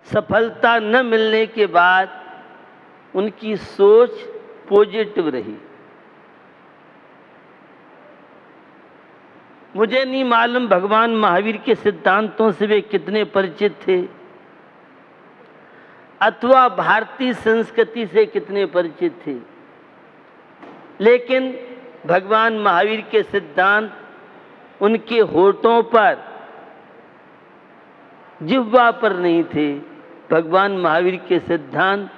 सफलता न मिलने के बाद उनकी सोच पॉजिटिव रही। मुझे नहीं मालूम भगवान महावीर के सिद्धांतों से वे कितने परिचित थे अथवा भारतीय संस्कृति से कितने परिचित थे, लेकिन भगवान महावीर के सिद्धांत उनके होठों पर, जिह्वा पर नहीं थे। भगवान महावीर के सिद्धांत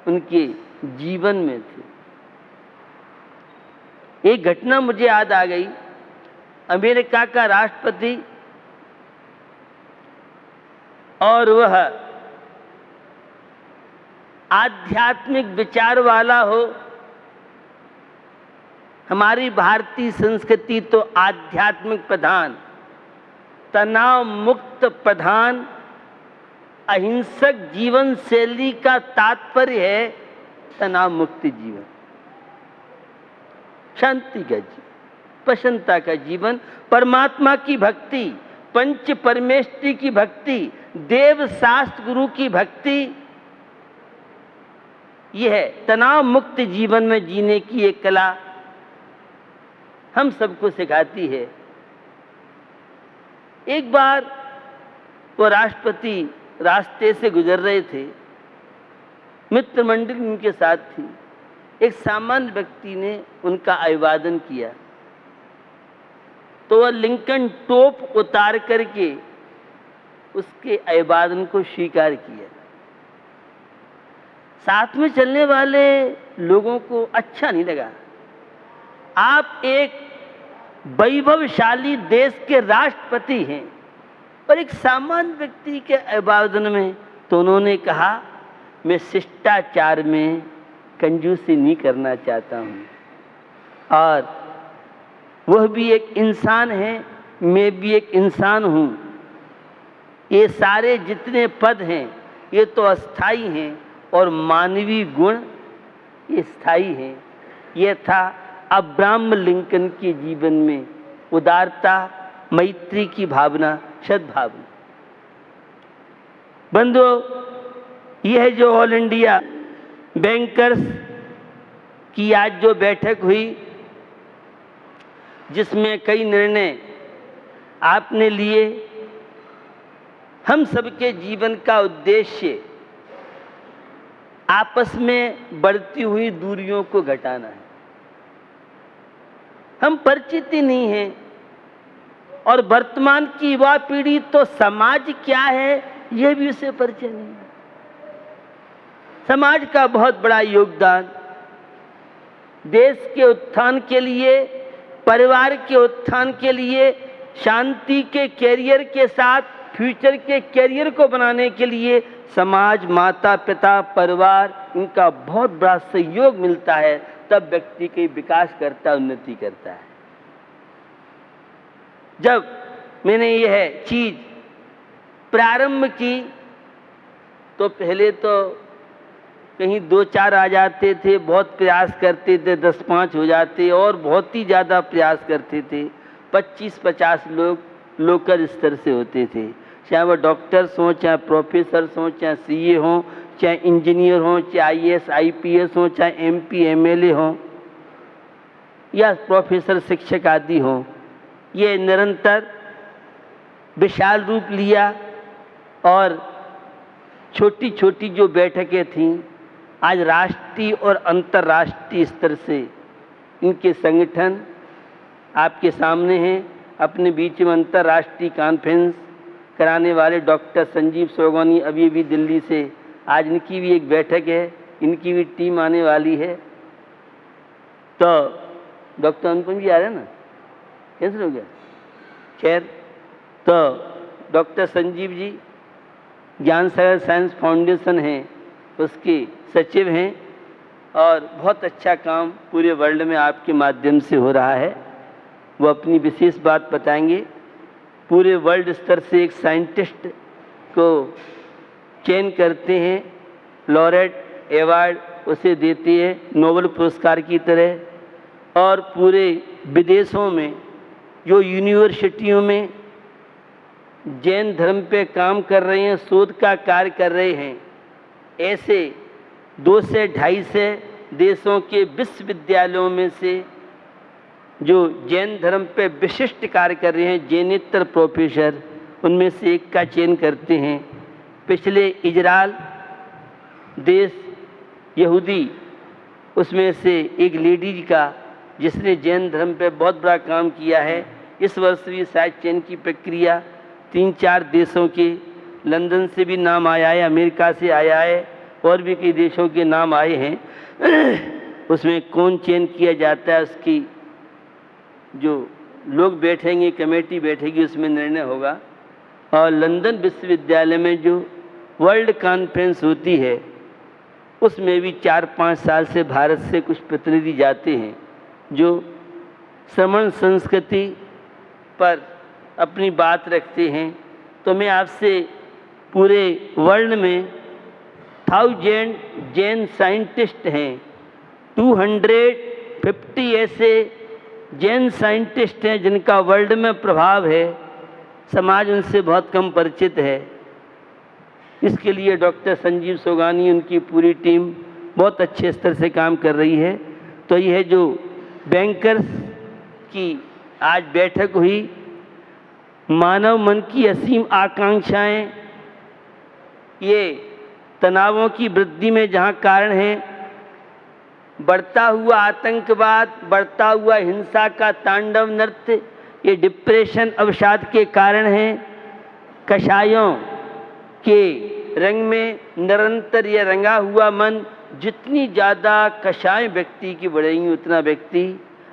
उनके जीवन में थे। एक घटना मुझे याद आ गई। अमेरिका का राष्ट्रपति और वह आध्यात्मिक विचार वाला हो। हमारी भारतीय संस्कृति तो आध्यात्मिक प्रधान, तनाव मुक्त प्रधान, अहिंसक जीवन शैली का तात्पर्य है तनाव मुक्त जीवन, शांति का जीवन, प्रसन्नता का जीवन, परमात्मा की भक्ति, पंच परमेष्टि की भक्ति, देव शास्त्र गुरु की भक्ति। यह है तनाव मुक्त जीवन में जीने की एक कला हम सबको सिखाती है। एक बार वो राष्ट्रपति रास्ते से गुजर रहे थे, मित्र मंडली उनके साथ थी। एक सामान्य व्यक्ति ने उनका अभिवादन किया तो वह लिंकन टोप उतार करके उसके अभिवादन को स्वीकार किया। साथ में चलने वाले लोगों को अच्छा नहीं लगा। आप एक वैभवशाली देश के राष्ट्रपति हैं और एक सामान्य व्यक्ति के अभिवादन में, तो उन्होंने कहा मैं शिष्टाचार में कंजूसी नहीं करना चाहता हूं और वह भी एक इंसान है, मैं भी एक इंसान हूं। ये सारे जितने पद हैं ये तो अस्थाई हैं और मानवीय गुण ये स्थायी हैं। यह था अब्राहम लिंकन के जीवन में उदारता, मैत्री की भावना, सद्भावना। बंधुओं, यह जो ऑल इंडिया बैंकर्स की आज जो बैठक हुई, जिसमें कई निर्णय आपने लिए, हम सबके जीवन का उद्देश्य आपस में बढ़ती हुई दूरियों को घटाना है। हम परिचित ही नहीं हैं और वर्तमान की युवा पीढ़ी तो समाज क्या है यह भी उसे परिचय नहीं है। समाज का बहुत बड़ा योगदान देश के उत्थान के लिए, परिवार के उत्थान के लिए, शांति के कैरियर के साथ फ्यूचर के कैरियर को बनाने के लिए समाज, माता पिता, परिवार, इनका बहुत बड़ा सहयोग मिलता है, तब व्यक्ति के विकास करता है, उन्नति करता है। जब मैंने यह चीज प्रारंभ की तो पहले तो कहीं 2-4 आ जाते थे, बहुत प्रयास करते थे, 10-5 हो जाते और बहुत ही ज़्यादा प्रयास करते थे। 25-50 लोग लोकल स्तर से होते थे, चाहे वह डॉक्टर्स हों, चाहे प्रोफेसर्स हों, चाहे सीए हों, चाहे इंजीनियर हों, चाहे आईएएस आईपीएस हों, चाहे एमपी एमएलए हों या प्रोफेसर शिक्षक आदि हों। ये निरंतर विशाल रूप लिया और छोटी छोटी जो बैठकें थीं, आज राष्ट्रीय और अंतर्राष्ट्रीय स्तर से इनके संगठन आपके सामने हैं। अपने बीच में अंतर्राष्ट्रीय कॉन्फ्रेंस कराने वाले डॉक्टर संजीव सोगोनी अभी भी दिल्ली से, आज इनकी भी एक बैठक है, इनकी भी टीम आने वाली है। तो डॉक्टर अनुपम जी आ रहे हैं ना, कैंसिल हो गया? खैर, तो डॉक्टर संजीव जी ज्ञान सागर साइंस फाउंडेशन है, उसके सचिव हैं और बहुत अच्छा काम पूरे वर्ल्ड में आपके माध्यम से हो रहा है। वो अपनी विशेष बात बताएंगे। पूरे वर्ल्ड स्तर से एक साइंटिस्ट को चयन करते हैं, लॉरेट अवार्ड उसे देती है नोबेल पुरस्कार की तरह, और पूरे विदेशों में जो यूनिवर्सिटियों में जैन धर्म पे काम कर रहे हैं, शोध का कार्य कर रहे हैं, ऐसे 2 से 250 देशों के विश्वविद्यालयों में से जो जैन धर्म पे विशिष्ट कार्य कर रहे हैं, जैनेतर प्रोफेसर, उनमें से एक का चयन करते हैं। पिछले इजराइल देश यहूदी, उसमें से एक लेडीज का जिसने जैन धर्म पे बहुत बड़ा काम किया है, इस वर्ष भी शायद चयन की प्रक्रिया 3-4 देशों के, लंदन से भी नाम आया है, अमेरिका से आया है, और भी कई देशों के नाम आए हैं। उसमें कौन चयन किया जाता है, उसकी जो लोग बैठेंगे, कमेटी बैठेगी, उसमें निर्णय होगा। और लंदन विश्वविद्यालय में जो वर्ल्ड कॉन्फ्रेंस होती है, उसमें भी 4-5 साल से भारत से कुछ प्रतिनिधि जाते हैं जो श्रमण संस्कृति पर अपनी बात रखते हैं। तो मैं आपसे पूरे वर्ल्ड में 1000 जैन साइंटिस्ट हैं, 250 ऐसे जैन साइंटिस्ट हैं जिनका वर्ल्ड में प्रभाव है, समाज उनसे बहुत कम परिचित है। इसके लिए डॉक्टर संजीव सोगानी, उनकी पूरी टीम बहुत अच्छे स्तर से काम कर रही है। तो यह जो बैंकर्स की आज बैठक हुई, मानव मन की असीम आकांक्षाएं, ये तनावों की वृद्धि में जहाँ कारण है, बढ़ता हुआ आतंकवाद, बढ़ता हुआ हिंसा का तांडव नृत्य, ये डिप्रेशन अवसाद के कारण हैं। कषायों के रंग में निरंतर ये रंगा हुआ मन, जितनी ज़्यादा कषाय व्यक्ति की बढ़ेंगी उतना व्यक्ति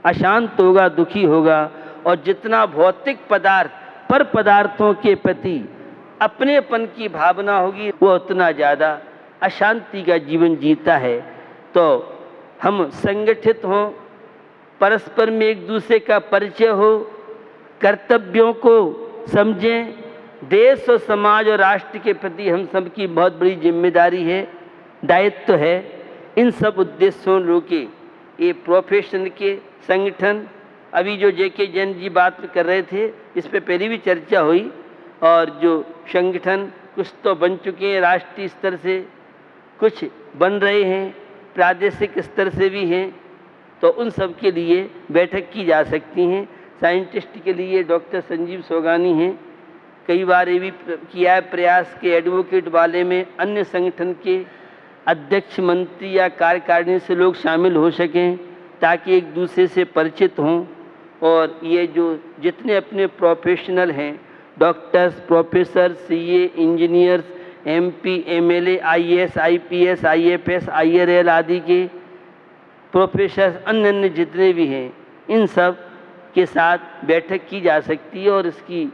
अशांत होगा, दुखी होगा, और जितना भौतिक पदार्थ पर पदार्थों के प्रति अपनेपन की भावना होगी, वो उतना ज़्यादा अशांति का जीवन जीता है। तो हम संगठित हों, परस्पर में एक दूसरे का परिचय हो, कर्तव्यों को समझें, देश और समाज और राष्ट्र के प्रति हम सब की बहुत बड़ी जिम्मेदारी है, दायित्व है। इन सब उद्देश्यों रोके ये प्रोफेशन के संगठन, अभी जो जेके जैन जी बात कर रहे थे, इस पे पहले भी चर्चा हुई, और जो संगठन कुछ तो बन चुके हैं, राष्ट्रीय स्तर से कुछ बन रहे हैं, प्रादेशिक स्तर से भी हैं, तो उन सब के लिए बैठक की जा सकती हैं। साइंटिस्ट के लिए डॉक्टर संजीव सोगानी हैं, कई बार ये भी किया है प्रयास के एडवोकेट वाले में अन्य संगठन के अध्यक्ष, मंत्री या कार्यकारिणी से लोग शामिल हो सकें, ताकि एक दूसरे से परिचित हों। और ये जो जितने अपने प्रोफेशनल हैं, doctors, professor, CA, engineers, MP, MLA, IAS, IPS, IFS, IRL आदि के प्रोफेसर, अन्य अन्य जितने भी हैं, इन सब के साथ बैठक की जा सकती है। और इसकी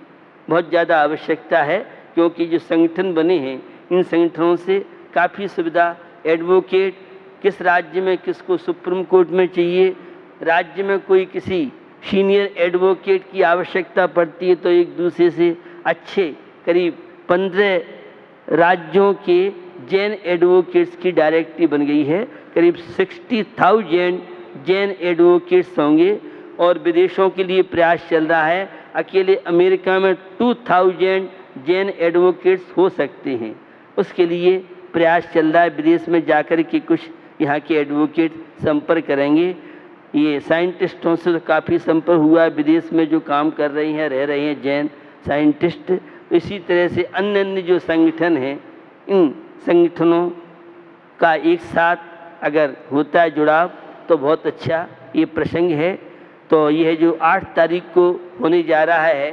बहुत ज़्यादा आवश्यकता है, क्योंकि जो संगठन बने हैं, इन संगठनों से काफ़ी सुविधा, एडवोकेट किस राज्य में किसको सुप्रीम कोर्ट में चाहिए, राज्य में कोई किसी सीनियर एडवोकेट की आवश्यकता पड़ती है, तो एक दूसरे से अच्छे करीब 15 राज्यों के जैन एडवोकेट्स की डायरेक्टरी बन गई है। करीब 60,000 जैन एडवोकेट्स होंगे, और विदेशों के लिए प्रयास चल रहा है। अकेले अमेरिका में 2000 जैन एडवोकेट्स हो सकते हैं, उसके लिए प्रयास चल रहा है। विदेश में जाकर के कुछ यहाँ के एडवोकेट संपर्क करेंगे। ये साइंटिस्टों से तो काफ़ी संपर्क हुआ है, विदेश में जो काम कर रही हैं, रह रहे हैं जैन साइंटिस्ट। इसी तरह से अन्य अन्य जो संगठन हैं, इन संगठनों का एक साथ अगर होता है जुड़ाव, तो बहुत अच्छा ये प्रसंग है। तो यह जो 8 तारीख को होने जा रहा है,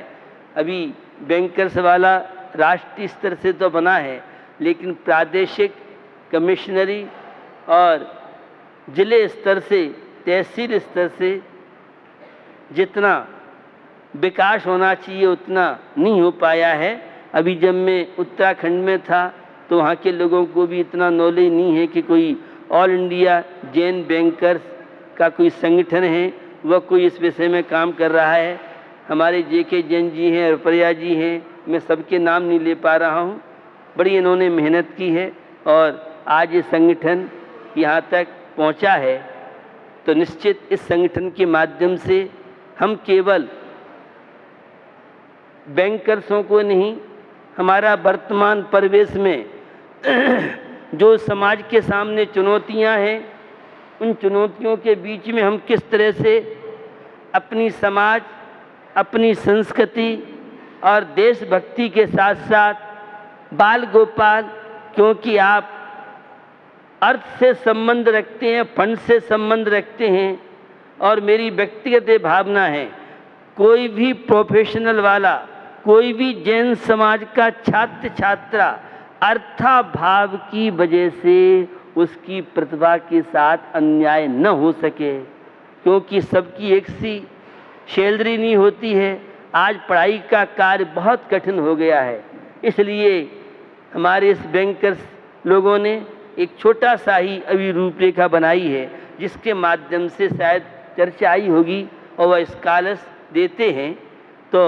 अभी बैंकर्स वाला राष्ट्रीय स्तर से तो बना है, लेकिन प्रादेशिक, कमिश्नरी और जिले स्तर से, तहसील स्तर से जितना विकास होना चाहिए उतना नहीं हो पाया है। अभी जब मैं उत्तराखंड में था, तो वहाँ के लोगों को भी इतना नॉलेज नहीं है कि कोई ऑल इंडिया जैन बैंकर्स का कोई संगठन है, वह कोई इस विषय में काम कर रहा है। हमारे जेके जैन जी हैं, रुपया जी हैं, मैं सबके नाम नहीं ले पा रहा हूँ, बड़ी इन्होंने मेहनत की है और आज ये संगठन यहाँ तक पहुँचा है। तो निश्चित इस संगठन के माध्यम से हम केवल बैंकर्सों को नहीं, हमारा वर्तमान परिवेश में जो समाज के सामने चुनौतियां हैं, उन चुनौतियों के बीच में हम किस तरह से अपनी समाज, अपनी संस्कृति और देशभक्ति के साथ साथ बाल गोपाल, क्योंकि आप अर्थ से संबंध रखते हैं, फंड से संबंध रखते हैं, और मेरी व्यक्तिगत भावना है कोई भी प्रोफेशनल वाला, कोई भी जैन समाज का छात्र छात्रा अर्थाभाव की वजह से उसकी प्रतिभा के साथ अन्याय न हो सके, क्योंकि सबकी एक सी सैलरी नहीं होती है। आज पढ़ाई का कार्य बहुत कठिन हो गया है, इसलिए हमारे इस बैंकर्स लोगों ने एक छोटा सा ही अभी रूपरेखा बनाई है, जिसके माध्यम से शायद चर्चा आई होगी, और वह स्कॉलर्स देते हैं। तो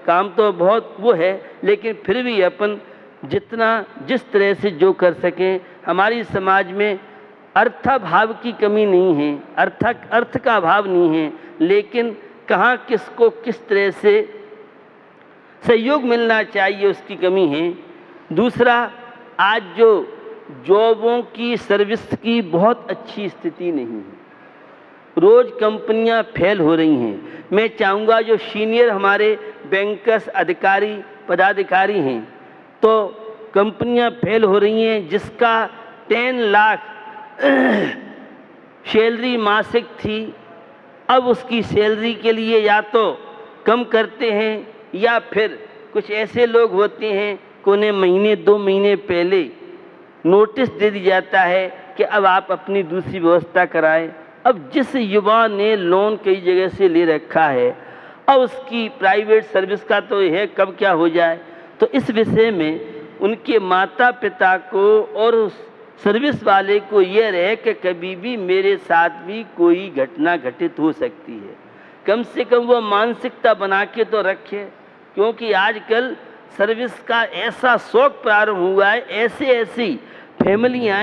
काम तो बहुत वो है, लेकिन फिर भी अपन जितना जिस तरह से जो कर सकें, हमारी समाज में अर्थाभाव की कमी नहीं है, अर्थ का अभाव नहीं है, लेकिन कहाँ किसको किस तरह से सहयोग मिलना चाहिए उसकी कमी है। दूसरा, आज जो जॉबों की, सर्विस की बहुत अच्छी स्थिति नहीं है, रोज़ कंपनियां फेल हो रही हैं। मैं चाहूँगा जो सीनियर हमारे बैंकर्स अधिकारी पदाधिकारी हैं, तो कंपनियां फेल हो रही हैं, जिसका 10 लाख सैलरी मासिक थी, अब उसकी सैलरी के लिए या तो कम करते हैं, या फिर कुछ ऐसे लोग होते हैं कि उन्हें महीने 2 महीने पहले नोटिस दे दिया जाता है कि अब आप अपनी दूसरी व्यवस्था कराएं। अब जिस युवा ने लोन कई जगह से ले रखा है, अब उसकी प्राइवेट सर्विस का तो है कब क्या हो जाए। तो इस विषय में उनके माता पिता को और उस सर्विस वाले को यह रहे कि कभी भी मेरे साथ भी कोई घटना घटित हो सकती है, कम से कम वो मानसिकता बना के तो रखे, क्योंकि आजकल सर्विस का ऐसा शौक प्रारंभ हुआ है। ऐसी फैमिलियाँ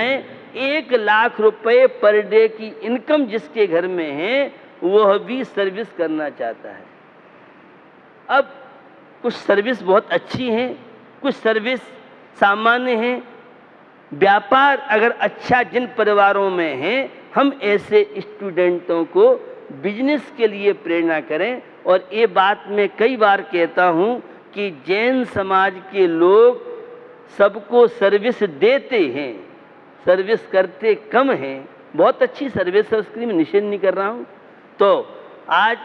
1 लाख रुपए पर डे की इनकम जिसके घर में है, वह भी सर्विस करना चाहता है। अब कुछ सर्विस बहुत अच्छी हैं, कुछ सर्विस सामान्य हैं। व्यापार अगर अच्छा जिन परिवारों में है, हम ऐसे स्टूडेंटों को बिजनेस के लिए प्रेरणा करें। और ये बात मैं कई बार कहता हूँ कि जैन समाज के लोग सबको सर्विस देते हैं, सर्विस करते कम हैं। बहुत अच्छी सर्विस है, उसके लिए मैं निषेध नहीं कर रहा हूँ। तो आज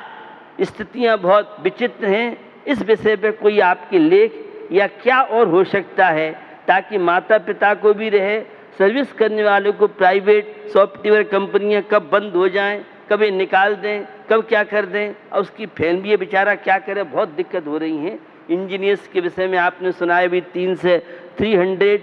स्थितियाँ बहुत विचित्र हैं। इस विषय पे कोई आपके लेख या क्या और हो सकता है, ताकि माता पिता को भी रहे, सर्विस करने वालों को प्राइवेट सॉफ्टवेयर कंपनियां कब बंद हो जाएं, कब ये निकाल दें, कब क्या कर दें, और उसकी फैमिली ये बेचारा क्या करे, बहुत दिक्कत हो रही है। इंजीनियर्स के विषय में आपने सुना है भी 300 से 300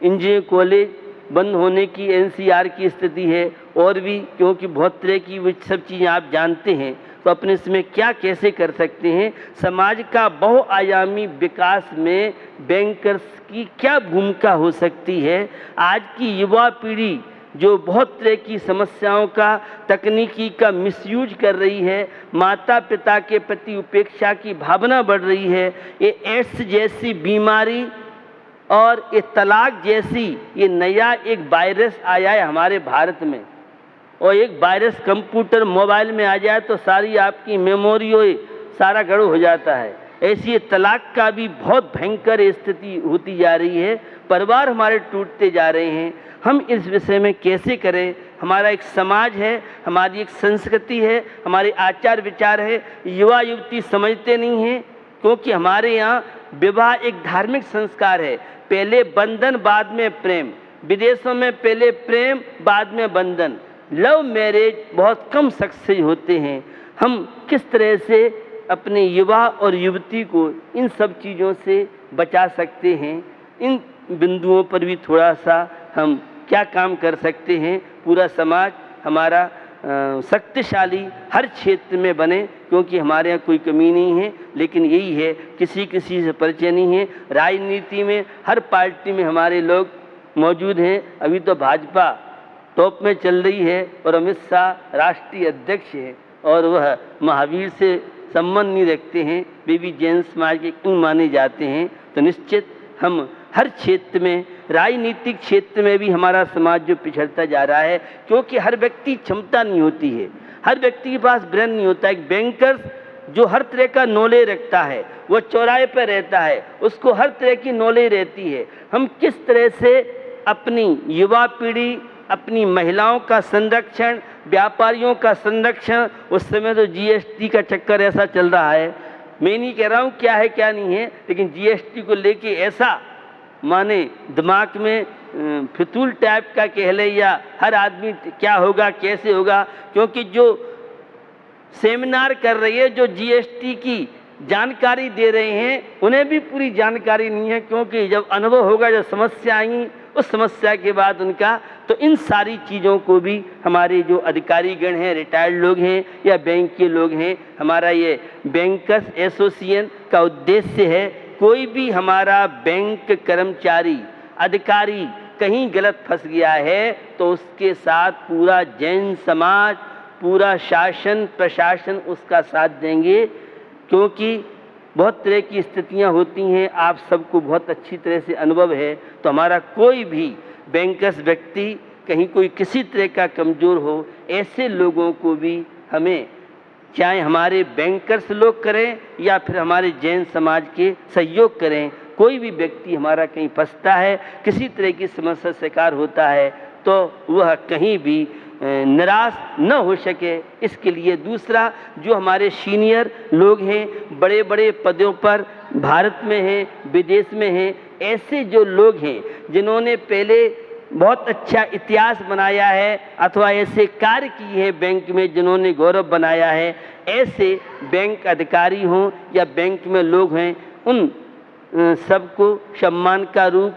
इंजीनियर कॉलेज बंद होने की NCR की स्थिति है, और भी क्योंकि बहुत तरह की वो सब चीज़ें आप जानते हैं। तो अपने इसमें क्या कैसे कर सकते हैं, समाज का बहुआयामी विकास में बैंकर्स की क्या भूमिका हो सकती है। आज की युवा पीढ़ी जो बहुत तरह की समस्याओं का, तकनीकी का मिसयूज कर रही है, माता पिता के प्रति उपेक्षा की भावना बढ़ रही है, ये एड्स जैसी बीमारी और ये तलाक जैसी ये नया एक वायरस आया है हमारे भारत में, और एक वायरस कंप्यूटर मोबाइल में आ जाए तो सारी आपकी मेमोरी हो सारा गड़बड़ हो जाता है। ऐसी तलाक का भी बहुत भयंकर स्थिति होती जा रही है, परिवार हमारे टूटते जा रहे हैं। हम इस विषय में कैसे करें, हमारा एक समाज है, हमारी एक संस्कृति है, हमारे आचार विचार है, युवा युवती समझते नहीं हैं, क्योंकि हमारे यहाँ विवाह एक धार्मिक संस्कार है, पहले बंधन बाद में प्रेम। विदेशों में पहले प्रेम बाद में बंधन, लव मैरिज बहुत कम सक्सेस होते हैं। हम किस तरह से अपने युवा और युवती को इन सब चीज़ों से बचा सकते हैं, इन बिंदुओं पर भी थोड़ा सा हम क्या काम कर सकते हैं, पूरा समाज हमारा शक्तिशाली हर क्षेत्र में बने, क्योंकि हमारे यहाँ कोई कमी नहीं है। लेकिन यही है, किसी किसी से परिचय नहीं है। राजनीति में हर पार्टी में हमारे लोग मौजूद हैं। अभी तो भाजपा टॉप में चल रही है और अमित शाह राष्ट्रीय अध्यक्ष है और वह महावीर से संबंध नहीं रखते हैं, वे भी जैन समाज के क्यों माने जाते हैं, तो निश्चित हम हर क्षेत्र में, राजनीतिक क्षेत्र में भी हमारा समाज जो पिछड़ता जा रहा है, क्योंकि हर व्यक्ति क्षमता नहीं होती है, हर व्यक्ति के पास ब्रेन नहीं होता। एक बैंकर जो हर तरह का नॉलेज रखता है, वो चौराहे पर रहता है, उसको हर तरह की नॉलेज रहती है। हम किस तरह से अपनी युवा पीढ़ी, अपनी महिलाओं का संरक्षण, व्यापारियों का संरक्षण, उस समय तो जीएसटी का चक्कर ऐसा चल रहा है, मैं नहीं कह रहा हूँ क्या है क्या नहीं है, लेकिन जीएसटी को लेके ऐसा माने दिमाग में फितूल टाइप का कह ले, या हर आदमी क्या होगा कैसे होगा, क्योंकि जो सेमिनार कर रही है, जो जीएसटी की जानकारी दे रहे हैं, उन्हें भी पूरी जानकारी नहीं है, क्योंकि जब अनुभव होगा, जब समस्या आएंगी, उस समस्या के बाद उनका, तो इन सारी चीज़ों को भी हमारे जो अधिकारीगण हैं, रिटायर्ड लोग हैं या बैंक के लोग हैं, हमारा ये बैंकर्स एसोसिएशन का उद्देश्य है, कोई भी हमारा बैंक कर्मचारी, अधिकारी कहीं गलत फंस गया है तो उसके साथ पूरा जैन समाज, पूरा शासन प्रशासन उसका साथ देंगे, क्योंकि बहुत तरह की स्थितियां होती हैं, आप सबको बहुत अच्छी तरह से अनुभव है। तो हमारा कोई भी बैंकर्स व्यक्ति कहीं कोई किसी तरह का कमज़ोर हो, ऐसे लोगों को भी हमें, चाहे हमारे बैंकर्स लोग करें या फिर हमारे जैन समाज के सहयोग करें, कोई भी व्यक्ति हमारा कहीं फंसता है, किसी तरह की समस्या शिकार होता है, तो वह कहीं भी निराश न हो सके, इसके लिए दूसरा जो हमारे सीनियर लोग हैं, बड़े बड़े पदों पर भारत में हैं, विदेश में हैं, ऐसे जो लोग हैं जिन्होंने पहले बहुत अच्छा इतिहास बनाया है अथवा ऐसे कार्य किए हैं बैंक में जिन्होंने गौरव बनाया है, ऐसे बैंक अधिकारी हों या बैंक में लोग हैं, उन सबको सम्मान का रूप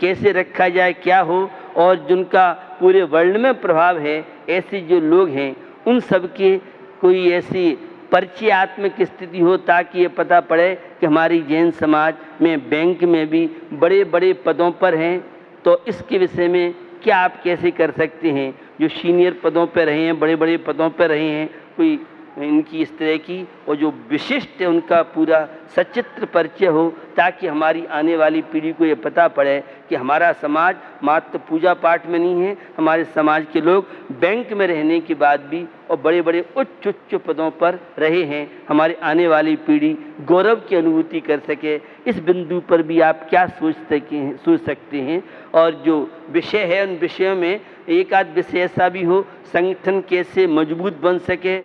कैसे रखा जाए, क्या हो, और जिनका पूरे वर्ल्ड में प्रभाव है, ऐसे जो लोग हैं उन सब के कोई ऐसी परिचयात्मक स्थिति हो ताकि ये पता पड़े कि हमारी जैन समाज में बैंक में भी बड़े बड़े पदों पर हैं। तो इसके विषय में क्या आप कैसे कर सकते हैं, जो सीनियर पदों पर रहे हैं, बड़े बड़े पदों पर रहे हैं, कोई इनकी इस तरह की और जो विशिष्ट है उनका पूरा सचित्र परिचय हो, ताकि हमारी आने वाली पीढ़ी को ये पता पड़े कि हमारा समाज मात्र पूजा पाठ में नहीं है, हमारे समाज के लोग बैंक में रहने के बाद भी और बड़े बड़े उच्च पदों पर रहे हैं, हमारी आने वाली पीढ़ी गौरव की अनुभूति कर सके। इस बिंदु पर भी आप क्या सोच सकते हैं, और जो विषय है उन विषयों में एक आध विषय ऐसा भी हो, संगठन कैसे मजबूत बन सके।